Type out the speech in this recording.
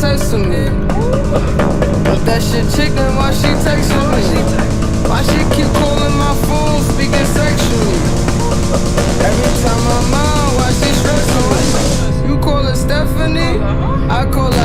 texting me. But that shit chicken, why she texting me? Why she keep calling my phone, speaking sexually? Every time I'm out, why she stressing me? You call her Stephanie, I call her